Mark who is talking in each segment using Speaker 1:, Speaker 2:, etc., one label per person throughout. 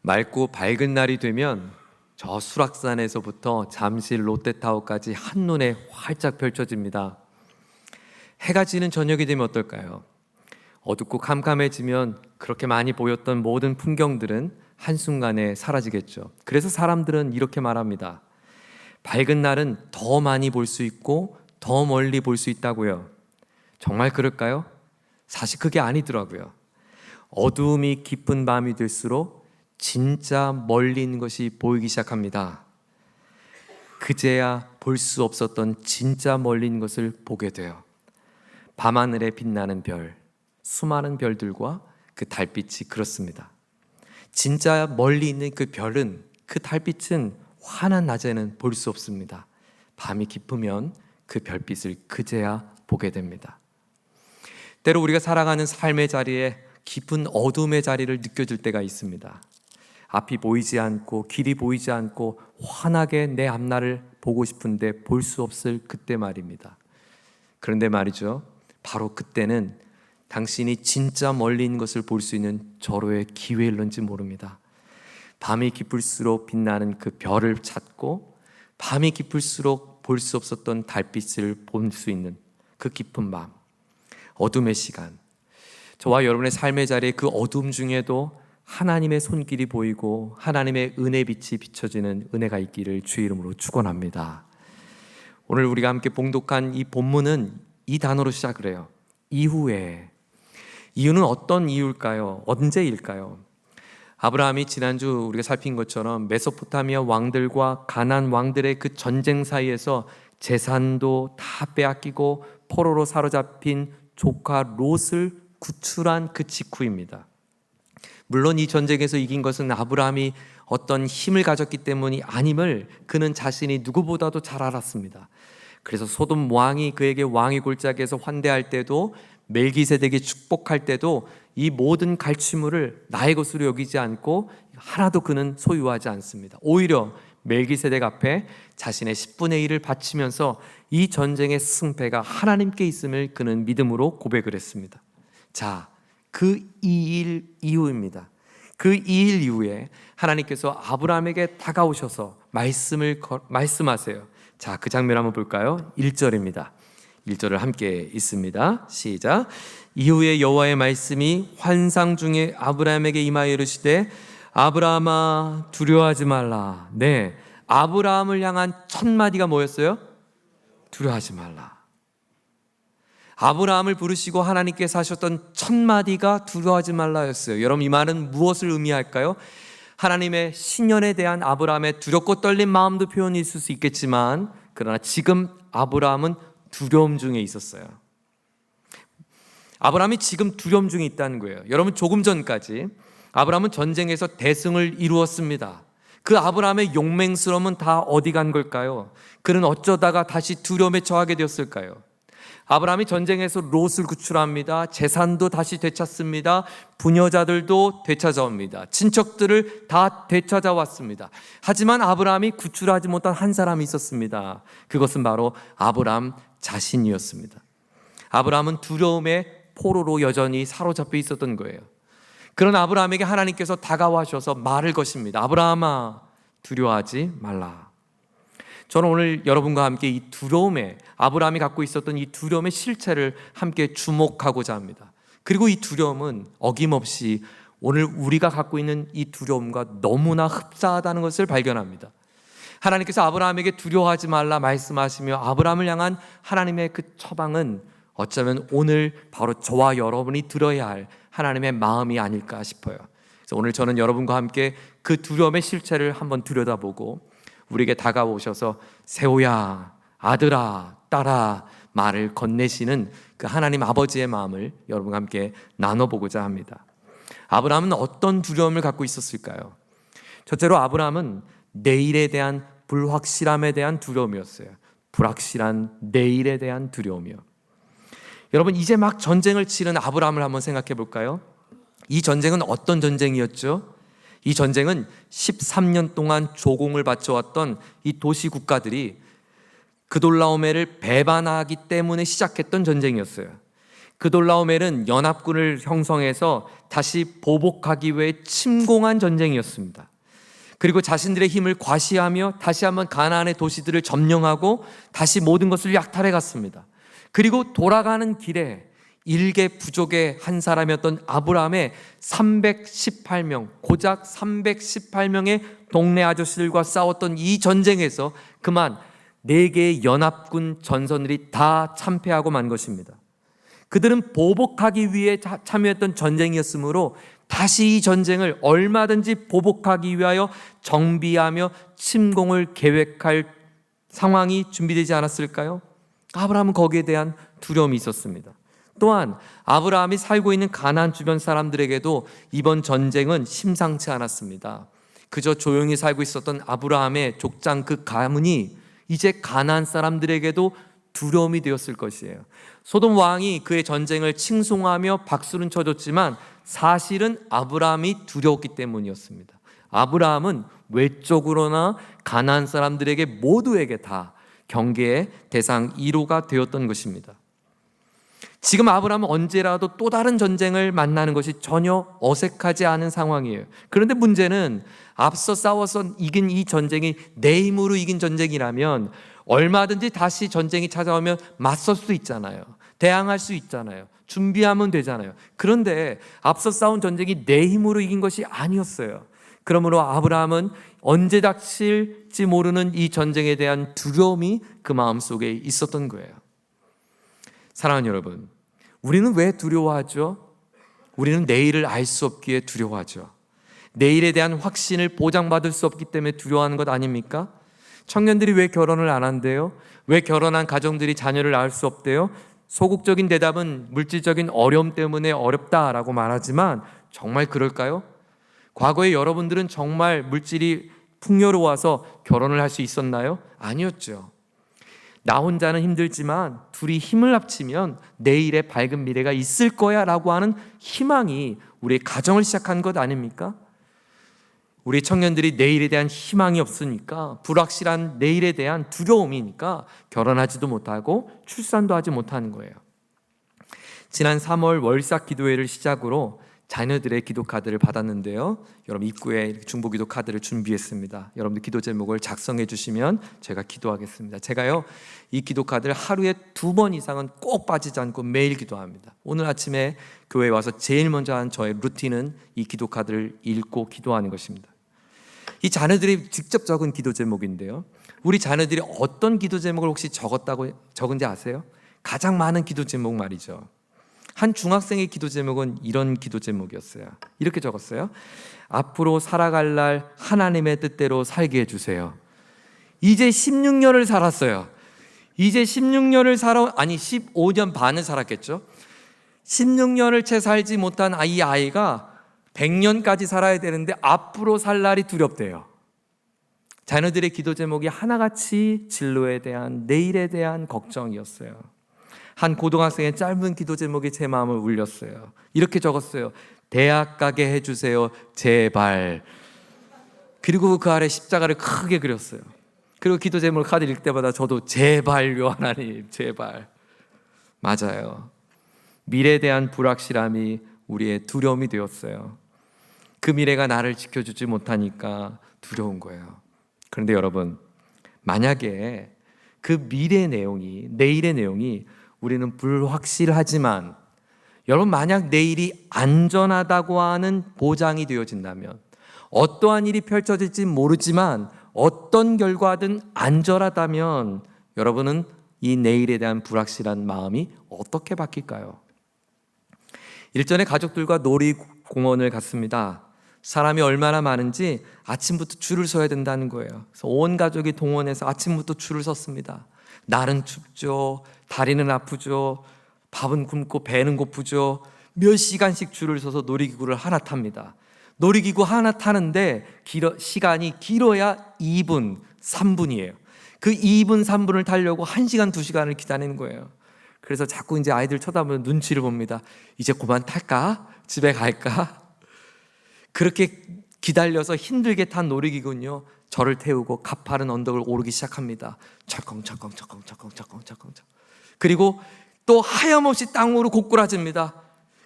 Speaker 1: 맑고 밝은 날이 되면 저 수락산에서부터 잠실 롯데타워까지 한눈에 활짝 펼쳐집니다. 해가 지는 저녁이 되면 어떨까요? 어둡고 캄캄해지면 그렇게 많이 보였던 모든 풍경들은 한순간에 사라지겠죠. 그래서 사람들은 이렇게 말합니다. 밝은 날은 더 많이 볼 수 있고 더 멀리 볼 수 있다고요. 정말 그럴까요? 사실 그게 아니더라고요. 어두움이 깊은 밤이 될수록 진짜 멀리 있는 것이 보이기 시작합니다. 그제야 볼 수 없었던 진짜 멀리 있는 것을 보게 돼요. 밤하늘에 빛나는 별, 수많은 별들과 그 달빛이 그렇습니다. 진짜 멀리 있는 그 별은, 그 달빛은 환한 낮에는 볼 수 없습니다. 밤이 깊으면 그 별빛을 그제야 보게 됩니다. 때로 우리가 살아가는 삶의 자리에 깊은 어둠의 자리를 느껴질 때가 있습니다. 앞이 보이지 않고 길이 보이지 않고 환하게 내 앞날을 보고 싶은데 볼 수 없을 그때 말입니다. 그런데 말이죠, 바로 그때는 당신이 진짜 멀리 있는 것을 볼 수 있는 절호의 기회일런지 모릅니다. 밤이 깊을수록 빛나는 그 별을 찾고 밤이 깊을수록 볼 수 없었던 달빛을 볼 수 있는 그 깊은 밤, 어둠의 시간, 저와 여러분의 삶의 자리에 그 어둠 중에도 하나님의 손길이 보이고 하나님의 은혜 빛이 비춰지는 은혜가 있기를 주의 이름으로 축원합니다. 오늘 우리가 함께 봉독한 이 본문은 이 단어로 시작을 해요. 이후에. 이유는 어떤 이유일까요? 언제일까요? 아브라함이 지난주 우리가 살핀 것처럼 메소포타미아 왕들과 가나안 왕들의 그 전쟁 사이에서 재산도 다 빼앗기고 포로로 사로잡힌 조카 롯을 구출한 그 직후입니다. 물론 이 전쟁에서 이긴 것은 아브라함이 어떤 힘을 가졌기 때문이 아님을 그는 자신이 누구보다도 잘 알았습니다. 그래서 소돔 왕이 그에게 왕위 골짜기에서 환대할 때도, 멜기세덱이 축복할 때도 이 모든 갈취물을 나의 것으로 여기지 않고 하나도 그는 소유하지 않습니다. 오히려 멜기세덱 앞에 자신의 10분의 1을 바치면서 이 전쟁의 승패가 하나님께 있음을 그는 믿음으로 고백을 했습니다. 자, 그 2일 이후입니다. 그 2일 이후에 하나님께서 아브라함에게 다가오셔서 말씀하세요. 자, 그 장면 한번 볼까요? 1절입니다. 1절을 함께 읽습니다. 시작. 이후에 여호와의 말씀이 환상 중에 아브라함에게 임하여 이르시되 아브라함아 두려워하지 말라. 네, 아브라함을 향한 첫 마디가 뭐였어요? 두려워하지 말라. 아브라함을 부르시고 하나님께서 하셨던 첫 마디가 두려워하지 말라였어요. 여러분, 이 말은 무엇을 의미할까요? 하나님의 신년에 대한 아브라함의 두렵고 떨린 마음도 표현이 있을 수 있겠지만, 그러나 지금 아브라함은 두려움 중에 있었어요. 아브라함이 지금 두려움 중에 있다는 거예요. 여러분, 조금 전까지 아브라함은 전쟁에서 대승을 이루었습니다. 그 아브라함의 용맹스러움은 다 어디 간 걸까요? 그는 어쩌다가 다시 두려움에 처하게 되었을까요? 아브라함이 전쟁에서 롯을 구출합니다. 재산도 다시 되찾습니다. 부녀자들도 되찾아옵니다. 친척들을 다 되찾아왔습니다. 하지만 아브라함이 구출하지 못한 한 사람이 있었습니다. 그것은 바로 아브라함 자신이었습니다. 아브라함은 두려움의 포로로 여전히 사로잡혀 있었던 거예요. 그런 아브라함에게 하나님께서 다가와셔서 말을 거십니다. 아브라함아, 두려워하지 말라. 저는 오늘 여러분과 함께 이 두려움에, 아브라함이 갖고 있었던 이 두려움의 실체를 함께 주목하고자 합니다. 그리고 이 두려움은 어김없이 오늘 우리가 갖고 있는 이 두려움과 너무나 흡사하다는 것을 발견합니다. 하나님께서 아브라함에게 두려워하지 말라 말씀하시며 아브라함을 향한 하나님의 그 처방은 어쩌면 오늘 바로 저와 여러분이 들어야 할 하나님의 마음이 아닐까 싶어요. 그래서 오늘 저는 여러분과 함께 그 두려움의 실체를 한번 들여다보고 우리에게 다가오셔서 세호야, 아들아, 딸아 말을 건네시는 그 하나님 아버지의 마음을 여러분과 함께 나눠보고자 합니다. 아브라함은 어떤 두려움을 갖고 있었을까요? 첫째로 아브라함은 내일에 대한 불확실함에 대한 두려움이었어요. 불확실한 내일에 대한 두려움이요. 여러분, 이제 막 전쟁을 치른 아브라함을 한번 생각해 볼까요? 이 전쟁은 어떤 전쟁이었죠? 이 전쟁은 13년 동안 조공을 바쳐왔던 이 도시 국가들이 그돌라오메를 배반하기 때문에 시작했던 전쟁이었어요. 그돌라오멜은 연합군을 형성해서 다시 보복하기 위해 침공한 전쟁이었습니다. 그리고 자신들의 힘을 과시하며 다시 한번 가나안의 도시들을 점령하고 다시 모든 것을 약탈해 갔습니다. 그리고 돌아가는 길에 일개 부족의 한 사람이었던 아브라함의 318명, 고작 318명의 동네 아저씨들과 싸웠던 이 전쟁에서 그만 4개의 연합군 전선들이 다 참패하고 만 것입니다. 그들은 보복하기 위해 참여했던 전쟁이었으므로 다시 이 전쟁을 얼마든지 보복하기 위하여 정비하며 침공을 계획할 상황이 준비되지 않았을까요? 아브라함은 거기에 대한 두려움이 있었습니다. 또한 아브라함이 살고 있는 가나안 주변 사람들에게도 이번 전쟁은 심상치 않았습니다. 그저 조용히 살고 있었던 아브라함의 족장 그 가문이 이제 가나안 사람들에게도 두려움이 되었을 것이에요. 소돔 왕이 그의 전쟁을 칭송하며 박수는 쳐줬지만 사실은 아브라함이 두려웠기 때문이었습니다. 아브라함은 외적으로나 가나안 사람들에게 모두에게 다 경계의 대상 1호가 되었던 것입니다. 지금 아브라함은 언제라도 또 다른 전쟁을 만나는 것이 전혀 어색하지 않은 상황이에요. 그런데 문제는 앞서 싸워서 이긴 이 전쟁이 내 힘으로 이긴 전쟁이라면 얼마든지 다시 전쟁이 찾아오면 맞설 수 있잖아요. 대항할 수 있잖아요. 준비하면 되잖아요. 그런데 앞서 싸운 전쟁이 내 힘으로 이긴 것이 아니었어요. 그러므로 아브라함은 언제 닥칠지 모르는 이 전쟁에 대한 두려움이 그 마음속에 있었던 거예요. 사랑하는 여러분, 우리는 왜 두려워하죠? 우리는 내일을 알 수 없기에 두려워하죠. 내일에 대한 확신을 보장받을 수 없기 때문에 두려워하는 것 아닙니까? 청년들이 왜 결혼을 안 한대요? 왜 결혼한 가정들이 자녀를 낳을 수 없대요? 소극적인 대답은 물질적인 어려움 때문에 어렵다라고 말하지만 정말 그럴까요? 과거에 여러분들은 정말 물질이 풍요로워서 결혼을 할 수 있었나요? 아니었죠. 나 혼자는 힘들지만 둘이 힘을 합치면 내일의 밝은 미래가 있을 거야 라고 하는 희망이 우리의 가정을 시작한 것 아닙니까? 우리 청년들이 내일에 대한 희망이 없으니까, 불확실한 내일에 대한 두려움이니까 결혼하지도 못하고 출산도 하지 못하는 거예요. 지난 3월 월삭 기도회를 시작으로 자녀들의 기도 카드를 받았는데요. 여러분 입구에 중보 기도 카드를 준비했습니다. 여러분들 기도 제목을 작성해 주시면 제가 기도하겠습니다. 제가요 이 기도 카드를 하루에 2번 이상은 꼭 빠지지 않고 매일 기도합니다. 오늘 아침에 교회에 와서 제일 먼저 한 저의 루틴은 이 기도 카드를 읽고 기도하는 것입니다. 이 자녀들이 직접 적은 기도 제목인데요. 우리 자녀들이 어떤 기도 제목을 혹시 적은지 아세요? 가장 많은 기도 제목 말이죠. 한 중학생의 기도 제목은 이런 기도 제목이었어요. 이렇게 적었어요. 앞으로 살아갈 날 하나님의 뜻대로 살게 해주세요. 이제 16년을 살았어요. 이제 15년 반을 살았겠죠. 16년을 채 살지 못한 이 아이가 100년까지 살아야 되는데 앞으로 살 날이 두렵대요. 자녀들의 기도 제목이 하나같이 진로에 대한, 내일에 대한 걱정이었어요. 한 고등학생의 짧은 기도 제목이 제 마음을 울렸어요. 이렇게 적었어요. 대학 가게 해주세요, 제발. 그리고 그 아래 십자가를 크게 그렸어요. 그리고 기도 제목을 카드 읽을 때마다 저도 제발요 하나님, 제발. 맞아요. 미래에 대한 불확실함이 우리의 두려움이 되었어요. 그 미래가 나를 지켜주지 못하니까 두려운 거예요. 그런데 여러분, 만약에 그 미래의 내용이, 내일의 내용이 우리는 불확실하지만, 여러분 만약 내일이 안전하다고 하는 보장이 되어진다면, 어떠한 일이 펼쳐질지 모르지만 어떤 결과든 안전하다면 여러분은 이 내일에 대한 불확실한 마음이 어떻게 바뀔까요? 일전에 가족들과 놀이공원을 갔습니다. 사람이 얼마나 많은지 아침부터 줄을 서야 된다는 거예요. 그래서 온 가족이 동원해서 아침부터 줄을 섰습니다. 날은 춥죠. 다리는 아프죠. 밥은 굶고 배는 고프죠. 몇 시간씩 줄을 서서 놀이기구를 하나 탑니다. 놀이기구 하나 타는데 시간이 길어야 2분, 3분이에요. 그 2분, 3분을 타려고 1시간, 2시간을 기다리는 거예요. 그래서 자꾸 이제 아이들 쳐다보면 눈치를 봅니다. 이제 그만 탈까? 집에 갈까? 그렇게 기다려서 힘들게 탄 놀이기구는요, 저를 태우고 가파른 언덕을 오르기 시작합니다. 철컹철컹. 그리고 또 하염없이 땅으로 고꾸라집니다.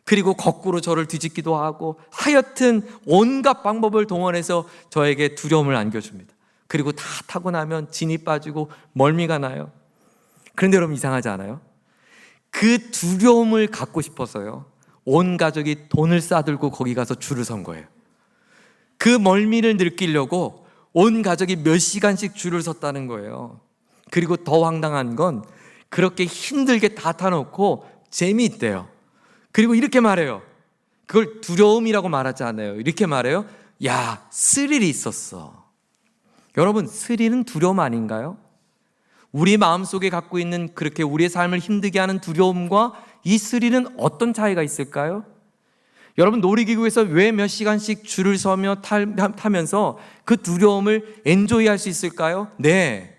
Speaker 1: 그리고 거꾸로 저를 뒤집기도 하고 하여튼 온갖 방법을 동원해서 저에게 두려움을 안겨줍니다. 그리고 다 타고 나면 진이 빠지고 멀미가 나요. 그런데 여러분, 이상하지 않아요? 그 두려움을 갖고 싶어서요, 온 가족이 돈을 싸들고 거기 가서 줄을 선 거예요. 그 멀미를 느끼려고 온 가족이 몇 시간씩 줄을 섰다는 거예요. 그리고 더 황당한 건 그렇게 힘들게 다 타놓고 재미있대요. 그리고 이렇게 말해요. 그걸 두려움이라고 말하지 않아요. 이렇게 말해요. 야, 스릴이 있었어. 여러분, 스릴은 두려움 아닌가요? 우리 마음속에 갖고 있는 그렇게 우리의 삶을 힘들게 하는 두려움과 이 스릴은 어떤 차이가 있을까요? 여러분, 놀이기구에서 왜 몇 시간씩 줄을 서며 타면서 그 두려움을 엔조이할 수 있을까요? 네,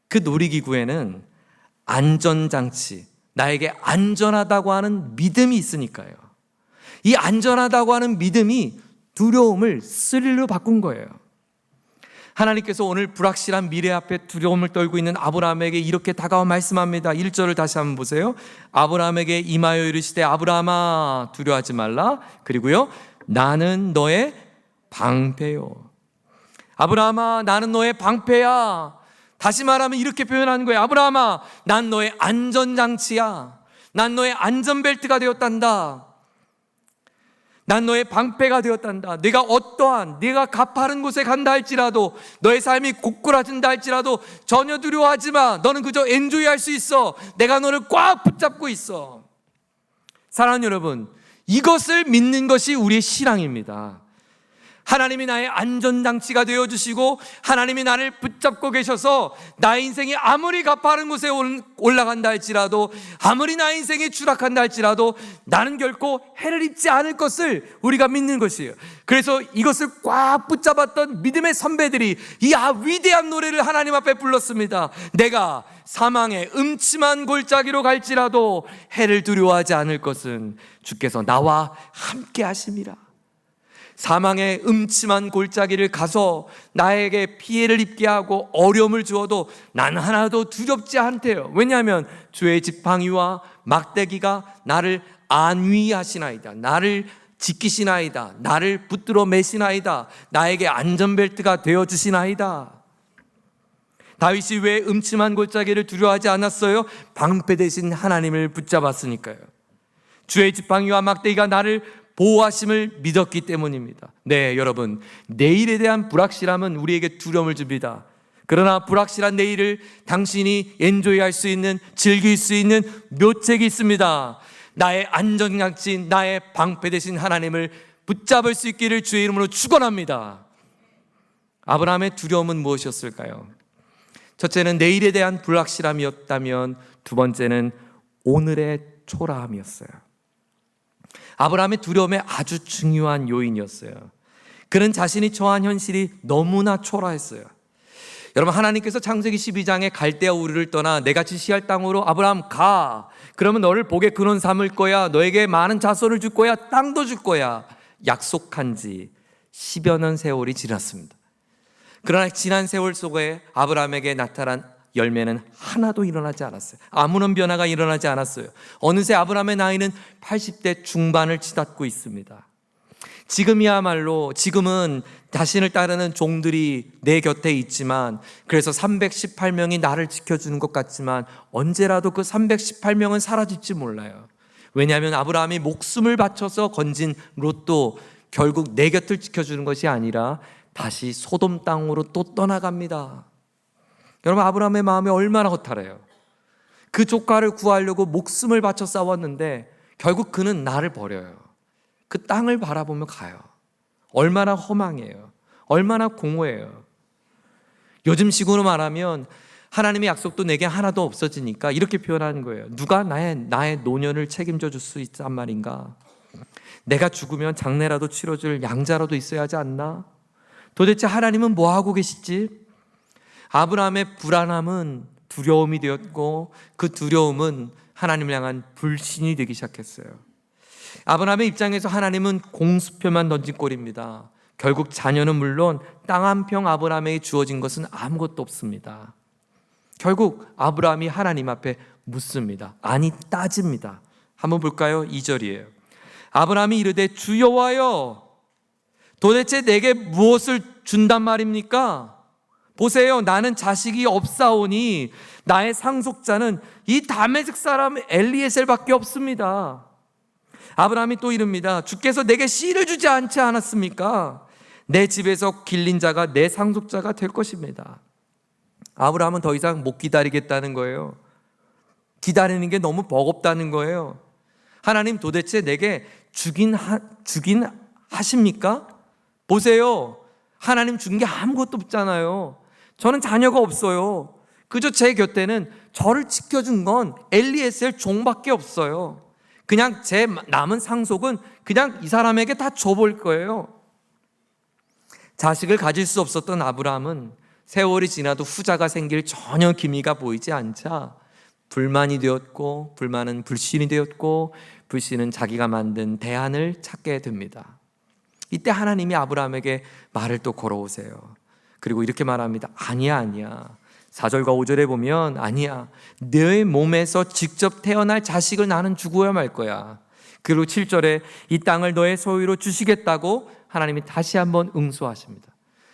Speaker 1: 그 놀이기구에는 안전장치, 나에게 안전하다고 하는 믿음이 있으니까요. 이 안전하다고 하는 믿음이 두려움을 스릴로 바꾼 거예요. 하나님께서 오늘 불확실한 미래 앞에 두려움을 떨고 있는 아브라함에게 이렇게 다가와 말씀합니다. 1절을 다시 한번 보세요. 아브라함에게 임하여 이르시되 아브라함아 두려워하지 말라. 그리고요, 나는 너의 방패요. 아브라함아, 나는 너의 방패야. 다시 말하면 이렇게 표현하는 거예요. 아브라함아, 난 너의 안전장치야. 난 너의 안전벨트가 되었단다. 난 너의 방패가 되었단다. 네가 어떠한, 네가 가파른 곳에 간다 할지라도, 너의 삶이 고꾸라진다 할지라도 전혀 두려워하지 마. 너는 그저 엔조이할 수 있어. 내가 너를 꽉 붙잡고 있어. 사랑하는 여러분, 이것을 믿는 것이 우리의 신앙입니다. 하나님이 나의 안전장치가 되어주시고 하나님이 나를 붙잡고 계셔서 나의 인생이 아무리 가파른 곳에 올라간다 할지라도, 아무리 나의 인생이 추락한다 할지라도 나는 결코 해를 입지 않을 것을 우리가 믿는 것이에요. 그래서 이것을 꽉 붙잡았던 믿음의 선배들이 이 위대한 노래를 하나님 앞에 불렀습니다. 내가 사망의 음침한 골짜기로 갈지라도 해를 두려워하지 않을 것은 주께서 나와 함께 하심이라. 사망의 음침한 골짜기를 가서 나에게 피해를 입게 하고 어려움을 주어도 난 하나도 두렵지 않대요. 왜냐하면 주의 지팡이와 막대기가 나를 안위하시나이다. 나를 지키시나이다. 나를 붙들어 매시나이다. 나에게 안전벨트가 되어주시나이다. 다윗이 왜 음침한 골짜기를 두려워하지 않았어요? 방패 대신 하나님을 붙잡았으니까요. 주의 지팡이와 막대기가 나를 보호하심을 믿었기 때문입니다. 네, 여러분, 내일에 대한 불확실함은 우리에게 두려움을 줍니다. 그러나 불확실한 내일을 당신이 엔조이할 수 있는, 즐길 수 있는 묘책이 있습니다. 나의 안전장치, 나의 방패 되신 하나님을 붙잡을 수 있기를 주의 이름으로 축원합니다. 아브라함의 두려움은 무엇이었을까요? 첫째는 내일에 대한 불확실함이었다면, 두 번째는 오늘의 초라함이었어요. 아브라함의 두려움의 아주 중요한 요인이었어요. 그는 자신이 처한 현실이 너무나 초라했어요. 여러분, 하나님께서 창세기 12장에 갈대아 우르를 떠나 내가 지시할 땅으로 아브라함 가. 그러면 너를 복의 근원 삼을 거야. 너에게 많은 자손을 줄 거야. 땅도 줄 거야. 약속한 지 10여 년 세월이 지났습니다. 그러나 지난 세월 속에 아브라함에게 나타난 열매는 하나도 일어나지 않았어요. 아무런 변화가 일어나지 않았어요. 어느새 아브라함의 나이는 80대 중반을 치닫고 있습니다. 지금은 자신을 따르는 종들이 내 곁에 있지만, 그래서 318명이 나를 지켜주는 것 같지만 언제라도 그 318명은 사라질지 몰라요. 왜냐하면 아브라함이 목숨을 바쳐서 건진 롯도 결국 내 곁을 지켜주는 것이 아니라 다시 소돔 땅으로 또 떠나갑니다. 여러분, 아브라함의 마음이 얼마나 허탈해요. 그 조카를 구하려고 목숨을 바쳐 싸웠는데 결국 그는 나를 버려요. 그 땅을 바라보며 가요. 얼마나 허망해요. 얼마나 공허해요. 요즘 식으로 말하면 하나님의 약속도 내게 하나도 없어지니까 이렇게 표현하는 거예요. 누가 나의 노년을 책임져 줄 수 있단 말인가? 내가 죽으면 장례라도 치러줄 양자라도 있어야 하지 않나? 도대체 하나님은 뭐 하고 계시지? 아브라함의 불안함은 두려움이 되었고, 그 두려움은 하나님을 향한 불신이 되기 시작했어요. 아브라함의 입장에서 하나님은 공수표만 던진 꼴입니다. 결국 자녀는 물론 땅 한 평 아브라함에게 주어진 것은 아무것도 없습니다. 결국 아브라함이 하나님 앞에 묻습니다. 아니, 따집니다. 한번 볼까요? 2절이에요. 아브라함이 이르되 주 여호와여, 도대체 내게 무엇을 준단 말입니까? 보세요, 나는 자식이 없사오니 나의 상속자는 이 다메섹 사람 엘리에셀밖에 없습니다. 아브라함이 또 이릅니다. 주께서 내게 씨를 주지 않지 않았습니까? 내 집에서 길린 자가 내 상속자가 될 것입니다. 아브라함은 더 이상 못 기다리겠다는 거예요. 기다리는 게 너무 버겁다는 거예요. 하나님, 도대체 내게 주긴 하십니까? 보세요, 하나님 준 게 아무것도 없잖아요. 저는 자녀가 없어요. 그저 제 곁에는 저를 지켜준 건 엘리에셀 종밖에 없어요. 그냥 제 남은 상속은 그냥 이 사람에게 다 줘볼 거예요. 자식을 가질 수 없었던 아브라함은 세월이 지나도 후자가 생길 전혀 기미가 보이지 않자 불만이 되었고, 불만은 불신이 되었고, 불신은 자기가 만든 대안을 찾게 됩니다. 이때 하나님이 아브라함에게 말을 또 걸어오세요. 그리고 이렇게 말합니다. 아니야. 4절과 5절에 보면 아니야, 내 몸에서 직접 태어날 자식을 나는 주고야 말 거야. 그리고 7절에 이 땅을 너의 소유로 주시겠다고 하나님이 다시 한번 응수하십니다.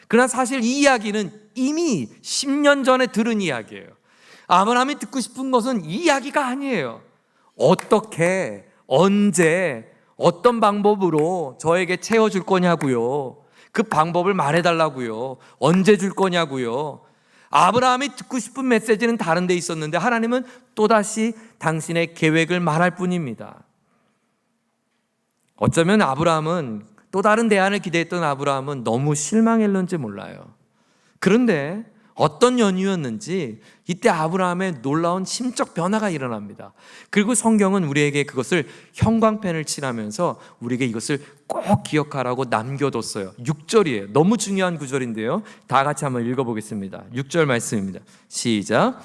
Speaker 1: 그러나 사실 이 이야기는 이미 10년 전에 들은 이야기예요. 아브라함이 듣고 싶은 것은 이 이야기가 아니에요. 어떻게, 언제, 어떤 방법으로 저에게 채워줄 거냐고요. 그 방법을 말해달라고요. 언제 줄 거냐고요. 아브라함이 듣고 싶은 메시지는 다른 데 있었는데 하나님은 또다시 당신의 계획을 말할 뿐입니다. 어쩌면 아브라함은, 또 다른 대안을 기대했던 아브라함은 너무 실망했는지 몰라요. 그런데 어떤 연유였는지 이때 아브라함의 놀라운 심적 변화가 일어납니다. 그리고 성경은 우리에게 그것을 형광펜을 칠하면서 우리에게 이것을 꼭 기억하라고 남겨뒀어요. 6절이에요. 너무 중요한 구절인데요, 다 같이 한번 읽어보겠습니다. 6절 말씀입니다. 시작.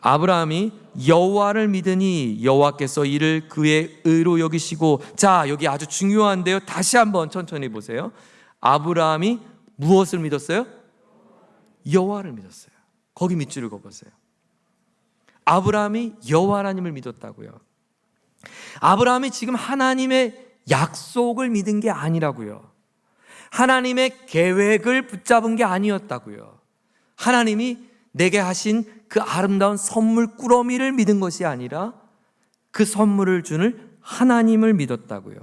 Speaker 1: 아브라함이 여호와를 믿으니 여호와께서 이를 그의 의로 여기시고. 자, 여기 아주 중요한데요, 다시 한번 천천히 보세요. 아브라함이 무엇을 믿었어요? 여호와를 믿었어요. 거기 밑줄을 그어보세요. 아브라함이 여호와 하나님을 믿었다고요. 아브라함이 지금 하나님의 약속을 믿은 게 아니라고요. 하나님의 계획을 붙잡은 게 아니었다고요. 하나님이 내게 하신 그 아름다운 선물 꾸러미를 믿은 것이 아니라 그 선물을 주는 하나님을 믿었다고요.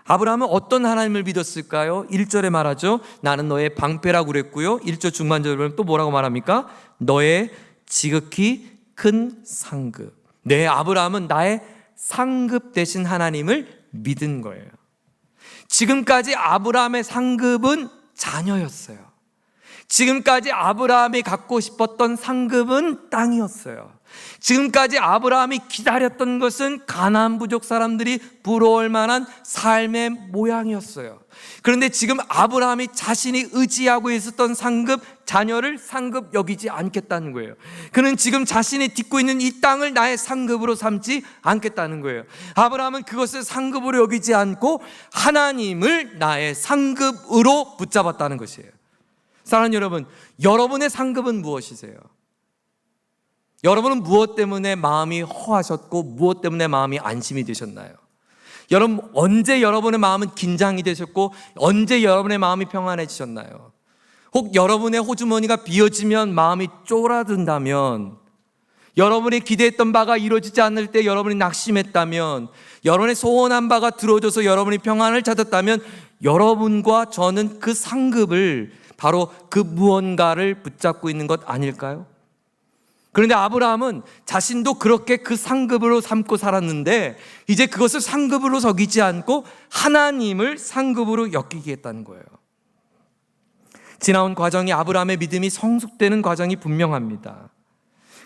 Speaker 1: 아브라함은 어떤 하나님을 믿었을까요? 1절에 말하죠. 나는 너의 방패라고 그랬고요. 1절 중반절에 보면 또 뭐라고 말합니까? 너의 지극히 큰 상급. 네, 아브라함은 나의 상급 되신 하나님을 믿은 거예요. 지금까지 아브라함의 상급은 자녀였어요. 지금까지 아브라함이 갖고 싶었던 상급은 땅이었어요. 지금까지 아브라함이 기다렸던 것은 가나안 부족 사람들이 부러울 만한 삶의 모양이었어요. 그런데 지금 아브라함이 자신이 의지하고 있었던 상급, 자녀를 상급 여기지 않겠다는 거예요. 그는 지금 자신이 딛고 있는 이 땅을 나의 상급으로 삼지 않겠다는 거예요. 아브라함은 그것을 상급으로 여기지 않고 하나님을 나의 상급으로 붙잡았다는 것이에요. 사랑하는 여러분, 여러분의 상급은 무엇이세요? 여러분은 무엇 때문에 마음이 허하셨고 무엇 때문에 마음이 안심이 되셨나요? 여러분, 언제 여러분의 마음은 긴장이 되셨고 언제 여러분의 마음이 평안해지셨나요? 혹 여러분의 호주머니가 비어지면 마음이 쪼그라든다면, 여러분이 기대했던 바가 이루어지지 않을 때 여러분이 낙심했다면, 여러분의 소원한 바가 들어줘서 여러분이 평안을 찾았다면, 여러분과 저는 그 상급을, 바로 그 무언가를 붙잡고 있는 것 아닐까요? 그런데 아브라함은 자신도 그렇게 그 상급으로 삼고 살았는데 이제 그것을 상급으로 여기지 않고 하나님을 상급으로 여기게 했다는 거예요. 지나온 과정이 아브라함의 믿음이 성숙되는 과정이 분명합니다.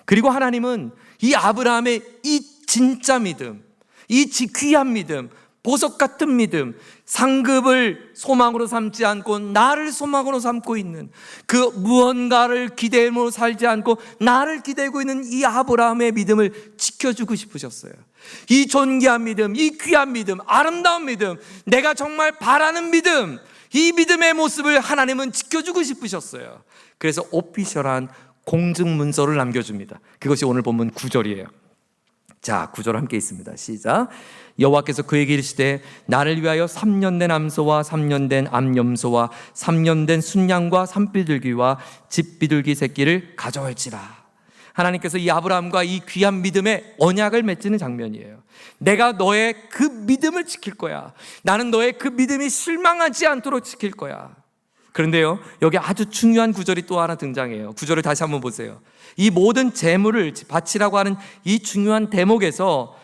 Speaker 1: 그리고 하나님은 이 아브라함의 이 진짜 믿음, 이 귀한 믿음, 보석 같은 믿음, 상급을 소망으로 삼지 않고 나를 소망으로 삼고 있는, 그 무언가를 기대로 살지 않고 나를 기대고 있는 이 아브라함의 믿음을 지켜주고 싶으셨어요. 이 존귀한 믿음, 이 귀한 믿음, 아름다운 믿음, 내가 정말 바라는 믿음, 이 믿음의 모습을 하나님은 지켜주고 싶으셨어요. 그래서 오피셜한 공증 문서를 남겨줍니다. 그것이 오늘 본문 9절이에요. 자, 9절 함께 있습니다. 시작. 여호와께서 그에게 이르시되 나를 위하여 3년 된 암소와 3년 된 암염소와 3년 된 순양과 산비둘기와 집비둘기 새끼를 가져올지라. 하나님께서 이 아브라함과 이 귀한 믿음의 언약을 맺는 장면이에요. 내가 너의 그 믿음을 지킬 거야. 나는 너의 그 믿음이 실망하지 않도록 지킬 거야. 그런데요, 여기 아주 중요한 구절이 또 하나 등장해요. 구절을 다시 한번 보세요. 이 모든 재물을 바치라고 하는 이 중요한 대목에서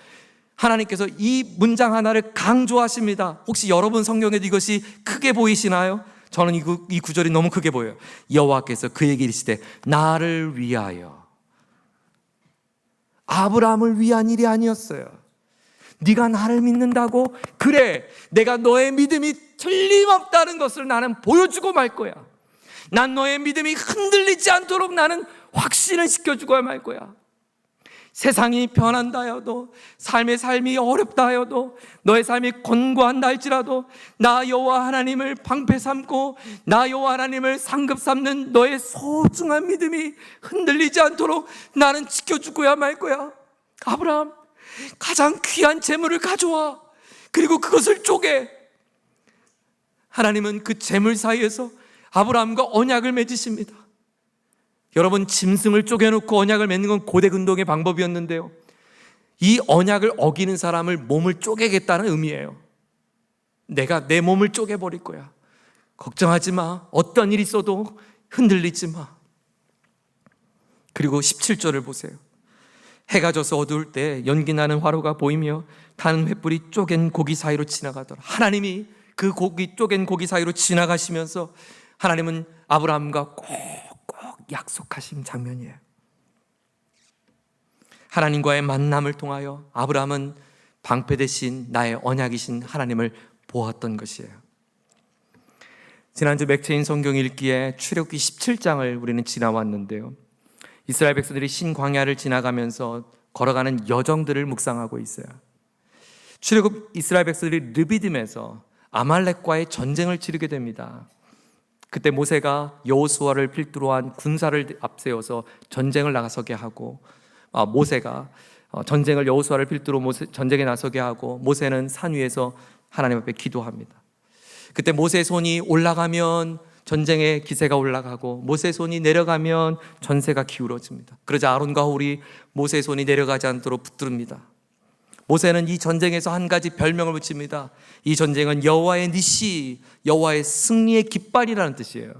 Speaker 1: 하나님께서 이 문장 하나를 강조하십니다. 혹시 여러분 성경에도 이것이 크게 보이시나요? 저는 이 구절이 너무 크게 보여요. 여호와께서 그에게 이르시되 나를 위하여. 아브라함을 위한 일이 아니었어요. 네가 나를 믿는다고? 그래, 내가 너의 믿음이 틀림없다는 것을 나는 보여주고 말 거야. 난 너의 믿음이 흔들리지 않도록 나는 확신을 시켜주고 말 거야. 세상이 변한다 하여도, 삶이 어렵다 하여도, 너의 삶이 곤고한다 할지라도 나 여호와 하나님을 방패 삼고 나 여호와 하나님을 상급 삼는 너의 소중한 믿음이 흔들리지 않도록 나는 지켜주고야 말 거야. 아브라함, 가장 귀한 재물을 가져와. 그리고 그것을 쪼개. 하나님은 그 재물 사이에서 아브라함과 언약을 맺으십니다. 여러분, 짐승을 쪼개놓고 언약을 맺는 건 고대 근동의 방법이었는데요, 이 언약을 어기는 사람을 몸을 쪼개겠다는 의미예요. 내가 내 몸을 쪼개버릴 거야. 걱정하지 마. 어떤 일이 있어도 흔들리지 마. 그리고 17절을 보세요. 해가 져서 어두울 때 연기 나는 화로가 보이며 타는 횃불이 쪼갠 고기 사이로 지나가더라. 하나님이 그 쪼갠 고기 사이로 지나가시면서 하나님은 아브라함과 꼭 약속하신 장면이에요. 하나님과의 만남을 통하여 아브라함은 방패 대신 나의 언약이신 하나님을 보았던 것이에요. 지난주 맥체인 성경 읽기에 출애굽기 17장을 우리는 지나왔는데요, 이스라엘 백성들이 신광야를 지나가면서 걸어가는 여정들을 묵상하고 있어요. 출애굽 이스라엘 백성들이 르비딤에서 아말렉과의 전쟁을 치르게 됩니다. 그때 모세가 여호수아를 필두로 한 군사를 앞세워서 전쟁을 나서게 하고, 모세가 전쟁을 여호수아를 필두로 전쟁에 나서게 하고, 모세는 산 위에서 하나님 앞에 기도합니다. 그때 모세의 손이 올라가면 전쟁의 기세가 올라가고 모세의 손이 내려가면 전세가 기울어집니다. 그러자 아론과 홀이 모세의 손이 내려가지 않도록 붙듭니다. 모세는 이 전쟁에서 한 가지 별명을 붙입니다. 이 전쟁은 여호와의 니시, 여호와의 승리의 깃발이라는 뜻이에요.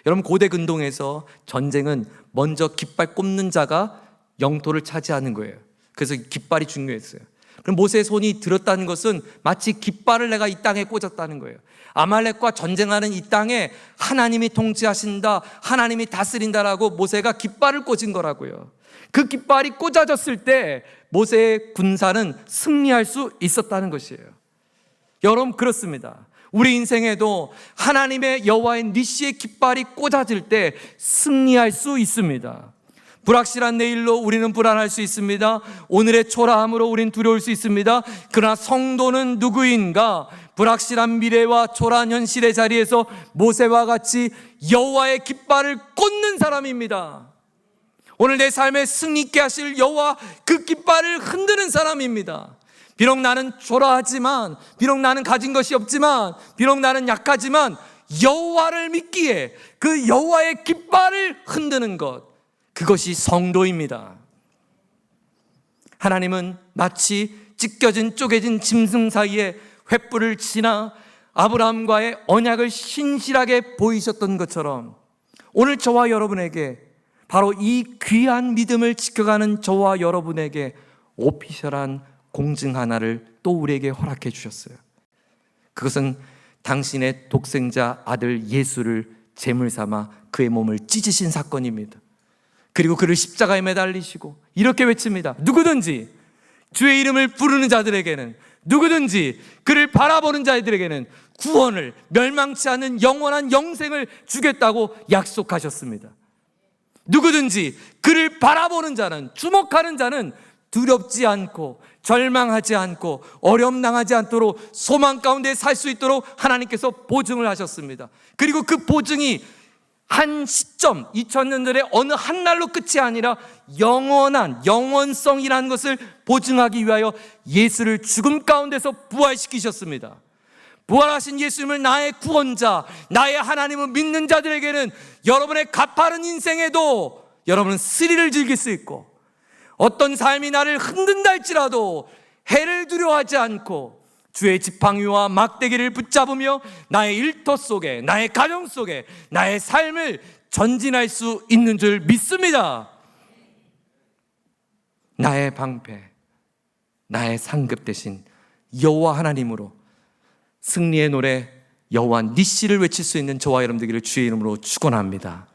Speaker 1: 여러분, 고대 근동에서 전쟁은 먼저 깃발 꼽는 자가 영토를 차지하는 거예요. 그래서 깃발이 중요했어요. 그럼 모세의 손이 들었다는 것은 마치 깃발을 내가 이 땅에 꽂았다는 거예요. 아말렉과 전쟁하는 이 땅에 하나님이 통치하신다, 하나님이 다스린다라고 모세가 깃발을 꽂은 거라고요. 그 깃발이 꽂아졌을 때 모세의 군사는 승리할 수 있었다는 것이에요. 여러분, 그렇습니다. 우리 인생에도 하나님의 여호와의 니시의 깃발이 꽂아질 때 승리할 수 있습니다. 불확실한 내일로 우리는 불안할 수 있습니다. 오늘의 초라함으로 우리는 두려울 수 있습니다. 그러나 성도는 누구인가? 불확실한 미래와 초라한 현실의 자리에서 모세와 같이 여호와의 깃발을 꽂는 사람입니다. 오늘 내 삶에 승리 있게 하실 여호와, 그 깃발을 흔드는 사람입니다. 비록 나는 초라하지만, 비록 나는 가진 것이 없지만, 비록 나는 약하지만 여호와를 믿기에 그 여호와의 깃발을 흔드는 것, 그것이 성도입니다. 하나님은 마치 찢겨진 쪼개진 짐승 사이에 횃불을 지나 아브라함과의 언약을 신실하게 보이셨던 것처럼 오늘 저와 여러분에게, 바로 이 귀한 믿음을 지켜가는 저와 여러분에게 오피셜한 공증 하나를 또 우리에게 허락해 주셨어요. 그것은 당신의 독생자 아들 예수를 제물 삼아 그의 몸을 찢으신 사건입니다. 그리고 그를 십자가에 매달리시고 이렇게 외칩니다. 누구든지 주의 이름을 부르는 자들에게는, 누구든지 그를 바라보는 자들에게는 구원을, 멸망치 않는 영원한 영생을 주겠다고 약속하셨습니다. 누구든지 그를 바라보는 자는, 주목하는 자는 두렵지 않고 절망하지 않고 어려움 당하지 않도록 소망 가운데 살 수 있도록 하나님께서 보증을 하셨습니다. 그리고 그 보증이 한 시점, 2000년들의 어느 한 날로 끝이 아니라 영원한 영원성이라는 것을 보증하기 위하여 예수를 죽음 가운데서 부활시키셨습니다. 부활하신 예수님을 나의 구원자, 나의 하나님을 믿는 자들에게는 여러분의 가파른 인생에도 여러분은 스릴을 즐길 수 있고, 어떤 삶이 나를 흔든다 할지라도 해를 두려워하지 않고 주의 지팡이와 막대기를 붙잡으며 나의 일터 속에, 나의 가정 속에, 나의 삶을 전진할 수 있는 줄 믿습니다. 나의 방패, 나의 상급 대신 여호와 하나님으로 승리의 노래 여호와 니시를 외칠 수 있는 저와 여러분 되기를 주의 이름으로 축원합니다.